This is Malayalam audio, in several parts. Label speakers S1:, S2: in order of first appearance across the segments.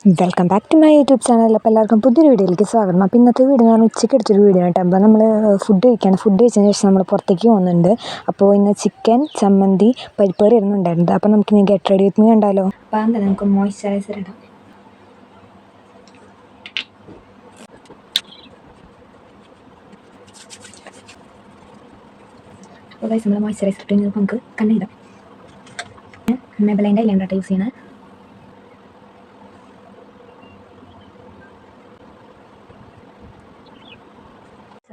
S1: Welcome back to my YouTube channel. അപ്പോൾ എല്ലാവർക്കും പുതിയൊരു വീഡിയോയിലേക്ക് സ്വാഗതം. അപ്പോൾ ഇന്നത്തെ വീഡിയോ എന്ന് പറഞ്ഞാൽ ഉച്ചയ്ക്ക് എടുത്തൊരു വീഡിയോ ആയിട്ട്. അപ്പോൾ നമ്മൾ ഫുഡ് കഴിച്ചതിന് ശേഷം നമ്മൾ പുറത്തേക്ക് പോകുന്നുണ്ട്. അപ്പോൾ ഇന്ന് ചിക്കൻ ചമ്മന്തി പരിപ്പേറി ഇരുന്നുണ്ടായിരുന്നത്. അപ്പോൾ നമുക്ക് ഇനി ഗെറ്റ് റെഡി വിത്ത് മീ കണ്ടാലോ. അപ്പോൾ എന്താ നമുക്ക് മോയ്സ്ചറൈസർ ഇടാം. അപ്പോൾ ഗൈസ് നമ്മൾ മോയ്സ്ചറൈസർ ഇട്ട് നമുക്ക് കണ്ണിടാം. മെബലൈൻ്റെ ഇല്ലാണ്ടായിട്ട് യൂസ് ചെയ്യണേ.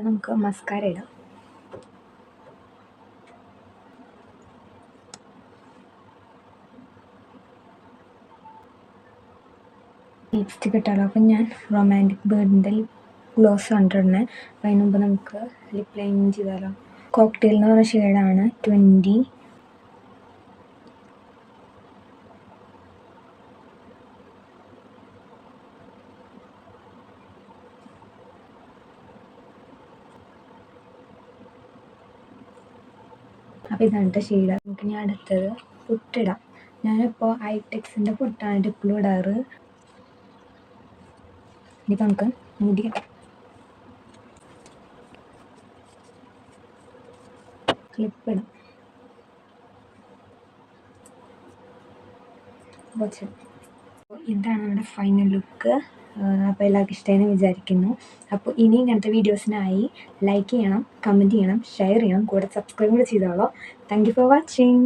S1: നമുക്ക് മസ്കാര ഇടാം. ലിപ്സ്റ്റിക് ഇട്ടാലോ. അപ്പം ഞാൻ റൊമാൻറ്റിക് ബേർഡിൻ്റെ ഗ്ലോസ് കണ്ടിരുന്നത്. അപ്പം അതിന് മുമ്പ് നമുക്ക് ലിപ് ലൈൻ ചെയ്താലോ. കോക്ടെയിൽ എന്ന് പറഞ്ഞ ഷെയ്ഡാണ് 20. അപ്പോൾ ഇതാണ് ഷെയ്ഡ്. നമുക്ക് ഞാൻ അടുത്തത് പൊട്ടിടാം. ഞാനിപ്പോൾ ഐടെക്സിൻ്റെ പൊട്ടാണ് ഡിപ്പിളും ഇടാറ്. ഇനിയിപ്പോൾ നമുക്ക് മുടി കെട്ടാം. ക്ലിപ്പിടാം. ഇതാണ് നമ്മുടെ ഫൈനൽ ലുക്ക്. അപ്പോൾ എല്ലാവർക്കും ഇഷ്ടമായെന്ന് വിചാരിക്കുന്നു. അപ്പോൾ ഇനി ഇങ്ങനത്തെ വീഡിയോസിനായി ലൈക്ക് ചെയ്യണം, കമൻറ്റ് ചെയ്യണം, ഷെയർ ചെയ്യണം, കൂടെ സബ്സ്ക്രൈബ് കൂടെ ചെയ്തോളൂ. Thank you for watching.